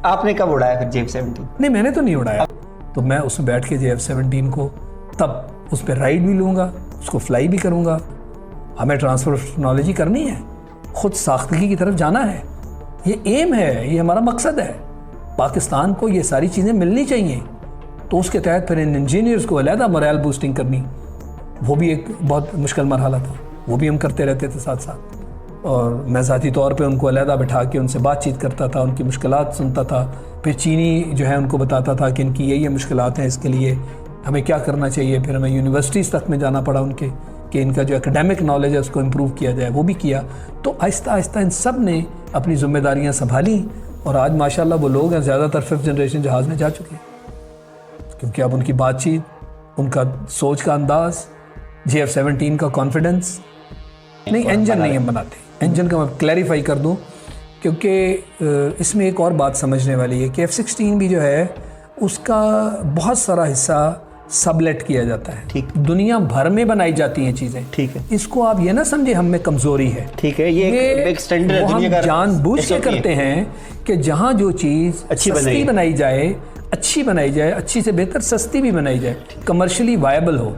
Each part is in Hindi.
आपने कब उड़ाया फिर JF-17? नहीं, मैंने तो नहीं उड़ाया। तो मैं उसमें बैठ के JF-17 को तब उस पर राइड भी लूँगा, उसको फ्लाई भी करूँगा। हमें ट्रांसफर ऑफ टेक्नोलॉजी करनी है, खुद साख्तगी की तरफ जाना है। ये एम है, ये हमारा मकसद है। पाकिस्तान को ये सारी चीज़ें मिलनी चाहिए। तो उसके तहत फिर इन इंजीनियर्स को अलहदा मोरल बूस्टिंग करनी, वो भी एक बहुत मुश्किल मरहला था। वो भी हम करते रहते थे साथ साथ। और मैं ज़ाती तौर पे उनको अलहदा बिठा के उनसे बातचीत करता था, उनकी मुश्किलात सुनता था। फिर चीनी जो है उनको बताता था कि इनकी ये मुश्किलात हैं, इसके लिए हमें क्या करना चाहिए। फिर हमें यूनिवर्सिटीज़ तक में जाना पड़ा उनके, कि इनका जो एकेडमिक नॉलेज है उसको इम्प्रूव किया जाए, वो भी किया। तो आहिस्ता आहिस्ता इन सब ने अपनी ज़िम्मेदारियाँ संभाली और आज माशाल्लाह वो लोग हैं ज़्यादातर 5th जनरेशन जहाज़ में जा चुके हैं, क्योंकि अब उनकी बातचीत, उनका सोच का अंदाज़, JF-17 का कॉन्फिडेंस। नहीं, इंजन नहीं हम बनाते। इंजन का मैं क्लैरिफाई कर दूं, क्योंकि इसमें एक और बात समझने वाली है कि F-16 भी जो है उसका बहुत सारा हिस्सा सबलेट किया जाता है। ठीक, दुनिया भर में बनाई जाती हैं चीज़ें। ठीक है, इसको आप ये ना समझे हम में कमज़ोरी है। ठीक है, ये एक स्टैंडर्ड वो हम जानबूझ के करते हैं कि जहाँ जो चीज़ सस्ती बनाई जाए, अच्छी बनाई जाए, अच्छी से बेहतर सस्ती भी बनाई जाए, कमर्शियली वायबल हो,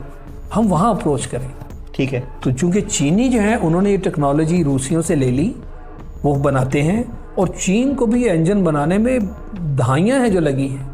हम वहाँ अप्रोच करें। ठीक है। तो चूंकि चीनी जो है उन्होंने ये टेक्नोलॉजी रूसियों से ले ली, वो बनाते हैं, और चीन को भी इंजन बनाने में दहाइयाँ हैं जो लगी हैं,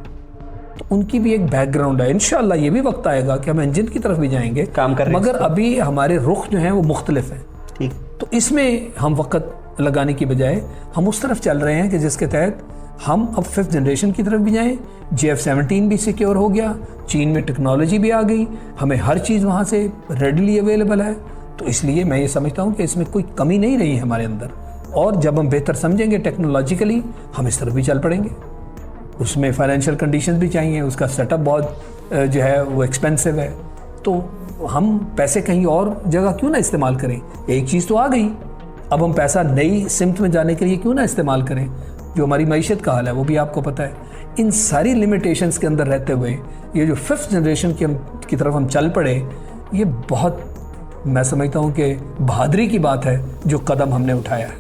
तो उनकी भी एक बैकग्राउंड है। इंशाल्लाह ये भी वक्त आएगा कि हम इंजन की तरफ भी जाएंगे, काम कर रहे हैं, मगर अभी हमारे रुख जो हैं वो मुख्तलिफ हैं। ठीक, तो इसमें हम वक्त लगाने की बजाय हम उस तरफ चल रहे हैं कि जिसके तहत हम अब 5th जनरेशन की तरफ भी जाएं। JF-17 भी सिक्योर हो गया, चीन में टेक्नोलॉजी भी आ गई, हमें हर चीज़ वहाँ से रेडली अवेलेबल है। तो इसलिए मैं ये समझता हूँ कि इसमें कोई कमी नहीं रही है हमारे अंदर, और जब हम बेहतर समझेंगे टेक्नोलॉजिकली, हम इस तरफ भी चल पड़ेंगे। उसमें फाइनेंशियल कंडीशंस भी चाहिए, उसका सेटअप बहुत जो है वो एक्सपेंसिव है। तो हम पैसे कहीं और जगह क्यों ना इस्तेमाल करें? एक चीज़ तो आ गई, अब हम पैसा नई सिमत में जाने के लिए क्यों ना इस्तेमाल करें? जो हमारी मईशत का हाल है वो भी आपको पता है। इन सारी लिमिटेशंस के अंदर रहते हुए ये जो 5th जनरेशन की तरफ हम चल पड़े, ये बहुत, मैं समझता हूँ कि बहादुरी की बात है जो कदम हमने उठाया है।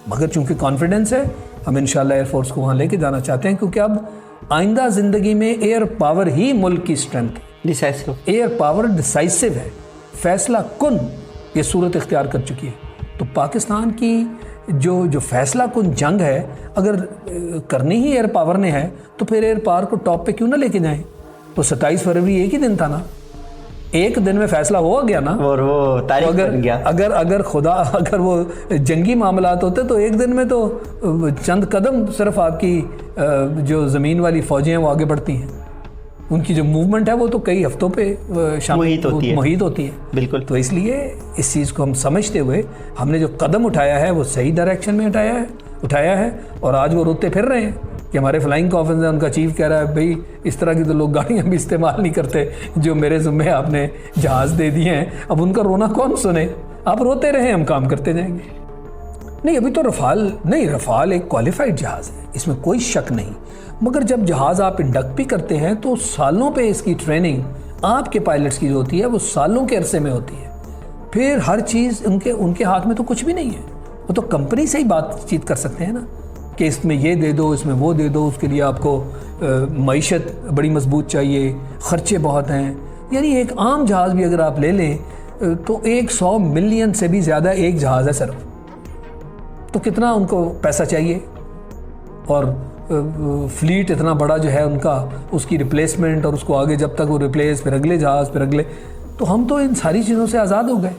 मगर चूंकि कॉन्फिडेंस है, हम इंशाल्लाह एयरफोर्स को वहाँ लेके जाना चाहते हैं, क्योंकि अब आइंदा ज़िंदगी में एयर पावर ही मुल्क की स्ट्रेंथ है। डिसाइसिव, एयर पावर डिसाइसिव है, फैसला कुन ये सूरत इख्तियार कर चुकी है। तो पाकिस्तान की जो फैसला कुन जंग है, अगर करनी ही एयर पावर ने है, तो फिर एयर पावर को टॉप पे क्यों ना लेके जाएं? तो 27 फरवरी एक ही दिन था ना, एक दिन में फैसला हो गया ना, और वो तारीख बन गया। अगर वो जंगी मामलात होते तो एक दिन में तो चंद कदम सिर्फ आपकी जो ज़मीन वाली फ़ौजें हैं वो आगे बढ़ती हैं, उनकी जो मूवमेंट है वो तो कई हफ्तों पे मुहित होती है। बिल्कुल। तो इसलिए इस चीज़ को हम समझते हुए हमने जो कदम उठाया है वो सही डायरेक्शन में उठाया है। और आज वो रोते फिर रहे हैं कि हमारे फ्लाइंग ऑफिसर है, उनका चीफ कह रहा है भाई इस तरह की तो लोग गाड़ियाँ भी इस्तेमाल नहीं करते, जो मेरे ज़िम्मे आपने जहाज़ दे दिए हैं, अब उनका रोना कौन सुने? आप रोते रहें, हम काम करते जाएंगे। नहीं, अभी तो रफ़ाल एक क्वालिफाइड जहाज़ है, इसमें कोई शक नहीं। मगर जब जहाज़ आप इंडक्ट भी करते हैं तो सालों पे इसकी ट्रेनिंग आपके पायलट्स की जो होती है वो सालों के अरसे में होती है। फिर हर चीज़ उनके हाथ में तो कुछ भी नहीं है, वो तो कंपनी से ही बातचीत कर सकते हैं ना, कि इसमें ये दे दो, इसमें वो दे दो, उसके लिए आपको मईशत बड़ी मजबूत चाहिए, ख़र्चे बहुत हैं। यानी एक आम जहाज़ भी अगर आप ले लें तो 100 मिलियन से भी ज़्यादा एक जहाज़ है सिर्फ, तो कितना उनको पैसा चाहिए, और फ्लीट इतना बड़ा जो है उनका, उसकी रिप्लेसमेंट, और उसको आगे जब तक वो रिप्लेस, फिर अगले जहाज़, फिर अगले। तो हम तो इन सारी चीज़ों से आज़ाद हो गए।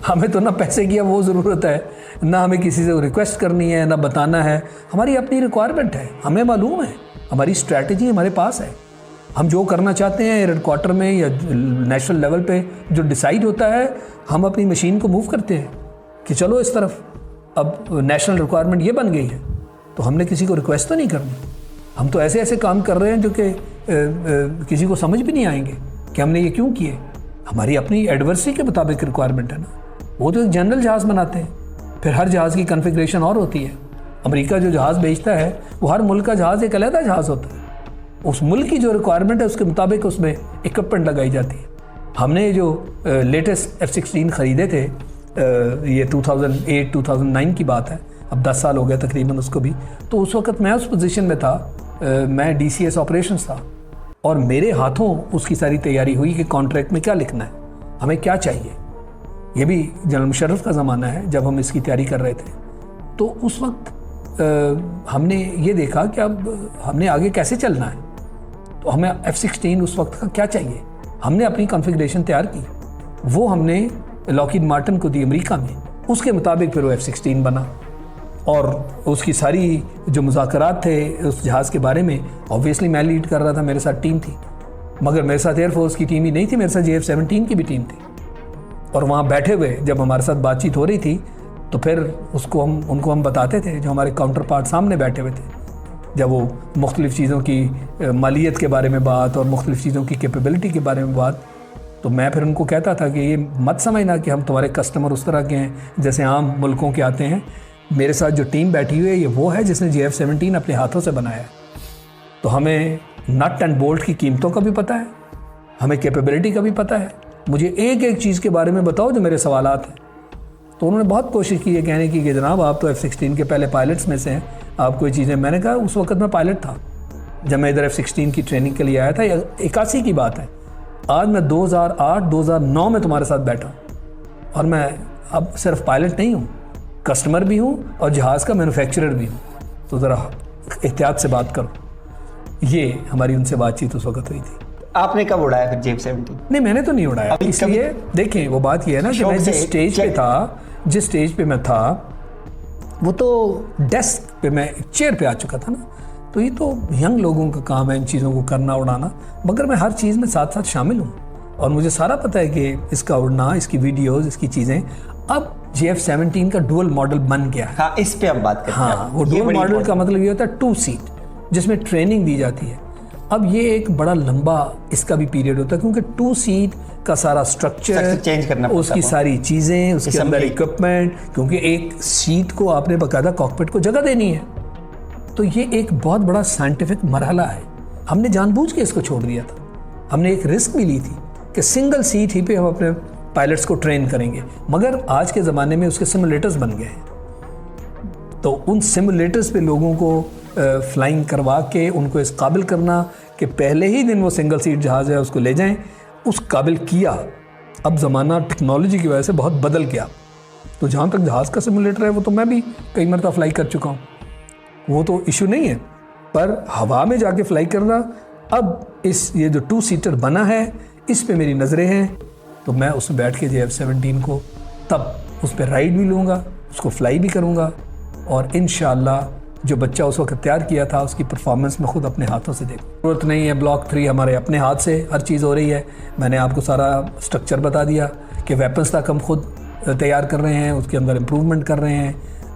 हमें तो ना पैसे की वो ज़रूरत है, ना हमें किसी से रिक्वेस्ट करनी है, ना बताना है। हमारी अपनी रिक्वायरमेंट है, हमें मालूम है, हमारी स्ट्रैटेजी हमारे पास है। हम जो करना चाहते हैं हेड क्वार्टर में या नेशनल लेवल पे जो डिसाइड होता है, हम अपनी मशीन को मूव करते हैं कि चलो इस तरफ, अब नेशनल रिक्वायरमेंट ये बन गई है, तो हमने किसी को रिक्वेस्ट तो नहीं करनी। हम तो ऐसे ऐसे काम कर रहे हैं जो कि किसी को समझ भी नहीं आएंगे कि हमने ये क्यों किए। हमारी अपनी एडवर्सिटी के मुताबिक रिक्वायरमेंट है ना। वो तो एक जनरल जहाज़ बनाते हैं, फिर हर जहाज़ की कन्फिग्रेशन और होती है। अमेरिका जो जहाज़ बेचता है वो हर मुल्क का जहाज़ एक अलग जहाज़ होता है, उस मुल्क की जो रिक्वायरमेंट है उसके मुताबिक उसमें इक्विपमेंट लगाई जाती है। हमने जो लेटेस्ट F-16 ख़रीदे थे, ये 2008-2009 की बात है, अब 10 साल हो गए तकरीबन उसको भी। तो उस वक्त मैं उस पोजीशन में था, मैं DCS ऑपरेशंस था और मेरे हाथों उसकी सारी तैयारी हुई कि कॉन्ट्रैक्ट में क्या लिखना है, हमें क्या चाहिए। ये भी जनरल मुशर्रफ का ज़माना है जब हम इसकी तैयारी कर रहे थे। तो उस वक्त हमने ये देखा कि अब हमने आगे कैसे चलना है, तो हमें F-16 उस वक्त का क्या चाहिए। हमने अपनी कॉन्फ़िगरेशन तैयार की, वो हमने लॉकहीड मार्टिन को दी अमेरिका में, उसके मुताबिक फिर वो F-16 बना। और उसकी सारी जो मुज़ाकरात थे उस जहाज़ के बारे में, ऑब्वियसली मैं लीड कर रहा था, मेरे साथ टीम थी, मगर मेरे साथ एयरफोर्स की टीम ही नहीं थी, मेरे साथ JF-17 की भी टीम थी। और वहाँ बैठे हुए जब हमारे साथ बातचीत हो रही थी तो फिर उनको हम बताते थे, जो हमारे काउंटर पार्ट सामने बैठे हुए थे, जब वो मुख्तलिफ़ चीज़ों की मालियत के बारे में बात और मुख्तलिफ़ चीज़ों की कैपेबिलिटी के बारे में बात, तो मैं फिर उनको कहता था कि ये मत समझना कि हम तुम्हारे कस्टमर उस तरह के हैं जैसे आम मुल्कों के आते हैं। मेरे साथ जो टीम बैठी हुई है ये वो है जिसने JF-17 अपने हाथों से बनाया है। तो हमें नट एंड बोल्ट की कीमतों का भी पता है, हमें कैपेबिलिटी का भी पता है, मुझे एक एक चीज़ के बारे में बताओ जो मेरे सवालात हैं। तो उन्होंने बहुत कोशिश की है कहने की कि जनाब आप तो F-16 के पहले पायलट्स में से हैं, आप कोई चीज़ें। मैंने कहा उस वक्त मैं पायलट था जब मैं इधर F-16 की ट्रेनिंग के लिए आया था, 81 की बात है। आज मैं 2008-2009 में तुम्हारे साथ बैठा हूँ और मैं अब सिर्फ पायलट नहीं हूँ, कस्टमर भी हूँ और जहाज़ का मैन्युफैक्चरर भी हूँ। तो ज़रा एहतियात से बात करो। ये हमारी उनसे बातचीत उस वक्त हुई थी। आपने कब उड़ाया फिर JF-17? नहीं, मैंने तो नहीं उड़ाया। इसलिए देखें वो बात ये है ना कि मैं जिस स्टेज पे मैं था वो तो डेस्क पे, मैं चेयर पे आ चुका था ना। तो ये तो यंग लोगों का काम है इन चीज़ों को करना, उड़ाना, मगर मैं हर चीज़ में साथ साथ शामिल हूँ और मुझे सारा पता है कि इसका उड़ना, इसकी वीडियोज़, इसकी चीज़ें। अब JF-17 का डुअल मॉडल बन गया है। हाँ, इस पे अब बात करते हैं। हाँ, वो डुअल मॉडल का मतलब ये होता है 2 सीट जिसमें ट्रेनिंग दी जाती है। अब ये एक बड़ा लंबा इसका भी पीरियड होता है क्योंकि 2 सीट का सारा स्ट्रक्चर चेंज करना पड़ता है, उसकी सारी चीज़ें, उसके अंदर इक्विपमेंट, क्योंकि एक सीट को आपने बाकायदा कॉकपिट को जगह देनी है। तो ये एक बहुत बड़ा साइंटिफिक मरहला है। हमने जानबूझ के इसको छोड़ दिया था। हमने एक रिस्क भी ली थी कि सिंगल सीट ही पे हम अपने पायलट्स को ट्रेन करेंगे, मगर आज के ज़माने में उसके सिमुलेटर्स बन गए हैं। तो उन सिमुलेटर्स पे लोगों को फ्लाइंग करवा के उनको इस काबिल करना कि पहले ही दिन वो सिंगल सीट जहाज़ है उसको ले जाएं, उस काबिल किया। अब ज़माना टेक्नोलॉजी की वजह से बहुत बदल गया। तो जहाँ तक जहाज़ का सिमुलेटर है वो तो मैं भी कई मरतबा फ्लाई कर चुका हूँ, वो तो इशू नहीं है। पर हवा में जाके फ्लाई करना, अब ये जो 2 सीटर बना है इस पे मेरी नज़रें हैं। तो मैं उसमें बैठ के JF-17 को तब उस पर राइड भी लूँगा, उसको फ्लाई भी करूँगा और इंशाअल्लाह जो बच्चा उस वक्त तैयार किया था उसकी परफॉर्मेंस में खुद अपने हाथों से देखूँ। ज़रूरत नहीं है ब्लॉक 3 हमारे अपने हाथ से हर चीज़ हो रही है। मैंने आपको सारा स्ट्रक्चर बता दिया कि वेपन्स तक हम खुद तैयार कर रहे हैं, उसके अंदर इम्प्रूवमेंट कर रहे हैं।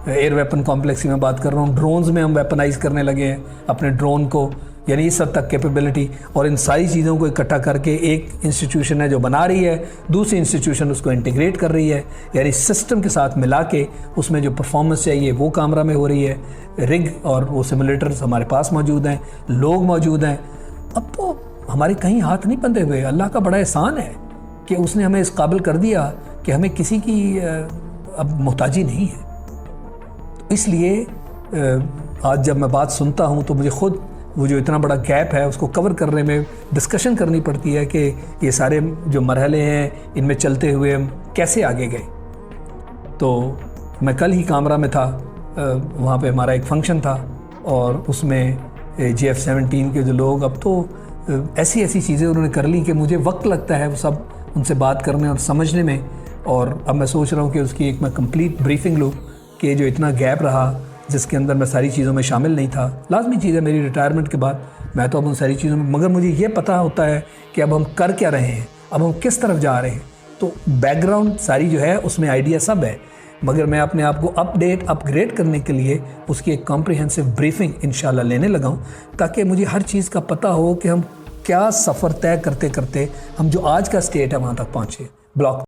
एयर वेपन कॉम्प्लेक्स की मैं बात कर रहा हूँ, ड्रोन्स में हम वेपनाइज करने लगे हैं अपने ड्रोन को, यानी इस हद तक कैपेबिलिटी। और इन सारी चीज़ों को इकट्ठा करके एक इंस्टीट्यूशन है जो बना रही है, दूसरी इंस्टीट्यूशन उसको इंटीग्रेट कर रही है, यानी सिस्टम के साथ मिला के उसमें जो परफॉर्मेंस चाहिए वो कामरा में हो रही है। रिग और वो सिमुलेटर्स हमारे पास मौजूद हैं, लोग मौजूद हैं। अब तो हमारे कहीं हाथ नहीं बंधे हुए। अल्लाह का बड़ा एहसान है कि उसने हमें इस काबिल कर दिया कि हमें किसी की अब मोहताजी नहीं है। इसलिए आज जब मैं बात सुनता हूँ तो मुझे खुद वो जो इतना बड़ा गैप है उसको कवर करने में डिस्कशन करनी पड़ती है कि ये सारे जो मरहले हैं इनमें चलते हुए हम कैसे आगे गए। तो मैं कल ही कामरा में था, वहाँ पे हमारा एक फंक्शन था और उसमें JF-17 के जो लोग, अब तो ऐसी चीज़ें उन्होंने कर ली कि मुझे वक्त लगता है वो सब उनसे बात करने और समझने में। और अब मैं सोच रहा हूँ कि उसकी एक मैं कंप्लीट ब्रीफिंग लूँ कि जो इतना गैप रहा जिसके अंदर मैं सारी चीज़ों में शामिल नहीं था। लाजमी चीज़ है मेरी रिटायरमेंट के बाद मैं तो अब उन सारी चीज़ों में, मगर मुझे ये पता होता है कि अब हम कर क्या रहे हैं, अब हम किस तरफ जा रहे हैं। तो बैकग्राउंड सारी जो है उसमें आइडिया सब है, मगर मैं अपने आप को अपग्रेड करने के लिए उसकी एक कॉम्प्रिहेंसिव ब्रीफिंग इंशाल्लाह लेने लगा हूँ, ताकि मुझे हर चीज़ का पता हो कि हम क्या सफ़र तय करते करते हम जो आज का स्टेट है वहाँ तक पहुँचे। ब्लॉक